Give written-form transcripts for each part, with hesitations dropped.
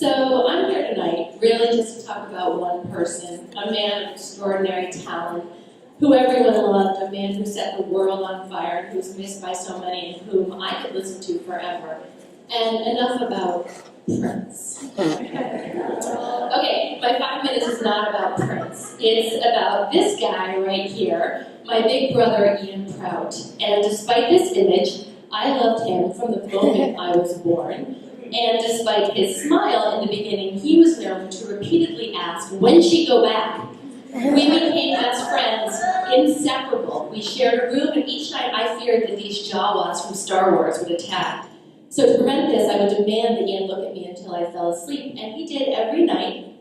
So I'm here tonight really just to talk about one person, a man of extraordinary talent, who everyone loved, a man who set the world on fire, who's missed by so many, and whom I could listen to forever. And enough about Prince. Okay, my 5 minutes is not about Prince. It's about this guy right here, my big brother Ian Prout. And despite this image, I loved him from the moment I was born. And despite his smile in the beginning, he was known to repeatedly ask, "When she go back?" We became best friends, inseparable. We shared a room, and each night I feared that these Jawas from Star Wars would attack. So to prevent this, I would demand that Ian look at me until I fell asleep, and he did every night,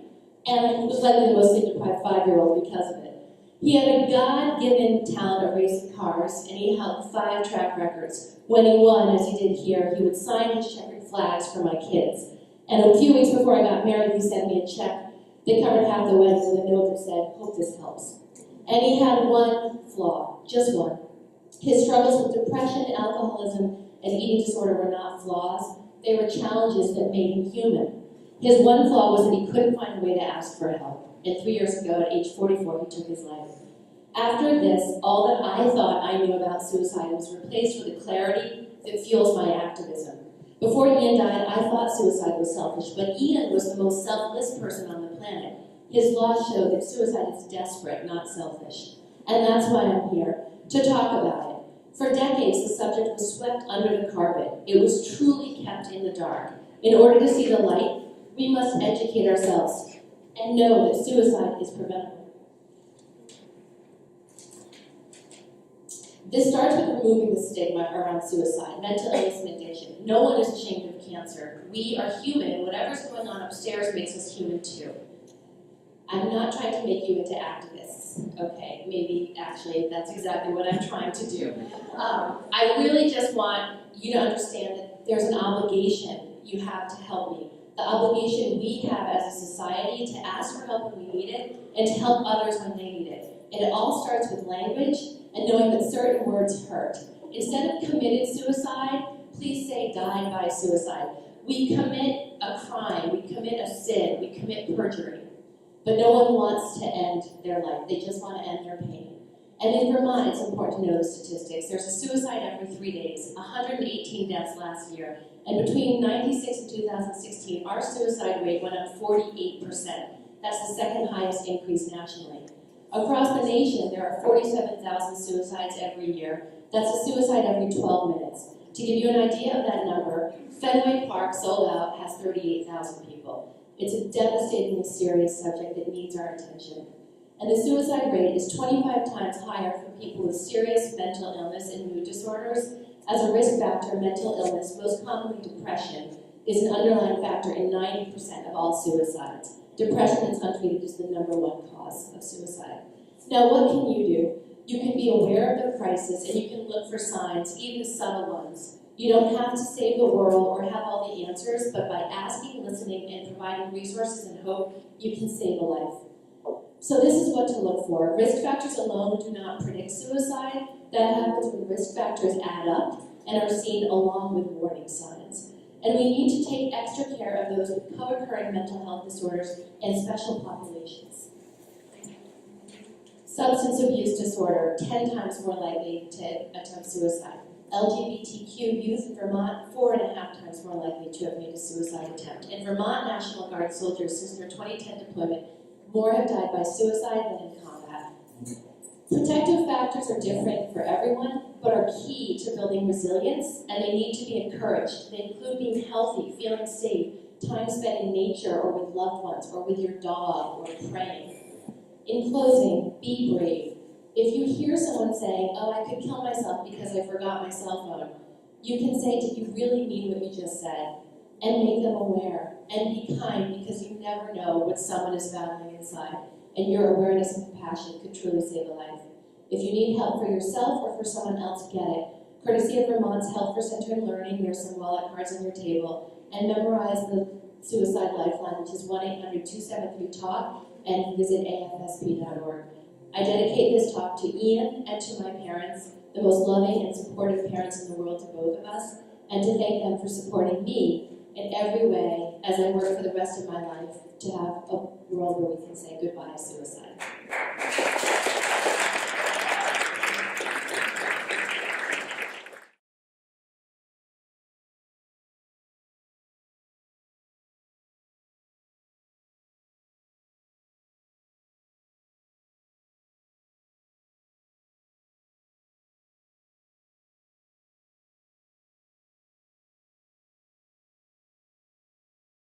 and I was likely the most sleep-deprived 5-year-old because of it. He had a God-given talent of racing cars, and he held 5 track records. When he won, as he did here, he would sign his checkered flags for my kids. And a few weeks before I got married, he sent me a check that covered half the wedding with a note that said, "Hope this helps." And he had one flaw, just one. His struggles with depression, alcoholism, and eating disorder were not flaws. They were challenges that made him human. His one flaw was that he couldn't find a way to ask for help. And 3 years ago, at age 44, he took his life. After this, all that I thought I knew about suicide was replaced with a clarity that fuels my activism. Before Ian died, I thought suicide was selfish, but Ian was the most selfless person on the planet. His laws show that suicide is desperate, not selfish. And that's why I'm here, to talk about it. For decades, the subject was swept under the carpet. It was truly kept in the dark. In order to see the light, we must educate ourselves and know that suicide is preventable. This starts with removing the stigma around suicide, mental illness, and addiction. No one is ashamed of cancer. We are human, and whatever's going on upstairs makes us human too. I'm not trying to make you into activists, okay? Maybe, actually, that's exactly what I'm trying to do. I really just want you to understand that there's an obligation you have to help me. The obligation we have as a society to ask for help when we need it and to help others when they need it. And it all starts with language and knowing that certain words hurt. Instead of committed suicide, please say died by suicide. We commit a crime, we commit a sin, we commit perjury. But no one wants to end their life. They just want to end their pain. And in Vermont, it's important to know the statistics. There's a suicide every 3 days, 118 deaths last year. And between 1996 and 2016, our suicide rate went up 48%. That's the second highest increase nationally. Across the nation, there are 47,000 suicides every year. That's a suicide every 12 minutes. To give you an idea of that number, Fenway Park, sold out, has 38,000 people. It's a devastatingly serious subject that needs our attention. And the suicide rate is 25 times higher for people with serious mental illness and mood disorders. As a risk factor, mental illness, most commonly depression, is an underlying factor in 90% of all suicides. Depression that's untreated is the #1 cause of suicide. Now, what can you do? You can be aware of the crisis and you can look for signs, even subtle ones. You don't have to save the world or have all the answers, but by asking, listening, and providing resources and hope, you can save a life. So this is what to look for. Risk factors alone do not predict suicide. That happens when risk factors add up and are seen along with warning signs. And we need to take extra care of those with co-occurring mental health disorders and special populations. Substance abuse disorder, 10 times more likely to attempt suicide. LGBTQ youth in Vermont, 4.5 times more likely to have made a suicide attempt. In Vermont National Guard soldiers, since their 2010 deployment, more have died by suicide than in combat. Protective factors are different for everyone, but are key to building resilience, and they need to be encouraged. They include being healthy, feeling safe, time spent in nature or with loved ones, or with your dog, or praying. In closing, be brave. If you hear someone saying, "Oh, I could kill myself because I forgot my cell phone," you can say, "Did you really mean what you just said?" And make them aware. And be kind, because you never know what someone is battling inside. And your awareness and compassion could truly save a life. If you need help for yourself or for someone else, get it. Courtesy of Vermont's Health for Center and Learning, there's some wallet cards on your table. And memorize the Suicide Lifeline, which is 1-800-273-TALK, and visit afsp.org. I dedicate this talk to Ian and to my parents, the most loving and supportive parents in the world to both of us, and to thank them for supporting me in every way as I work for the rest of my life to have a world where we can say goodbye to suicide.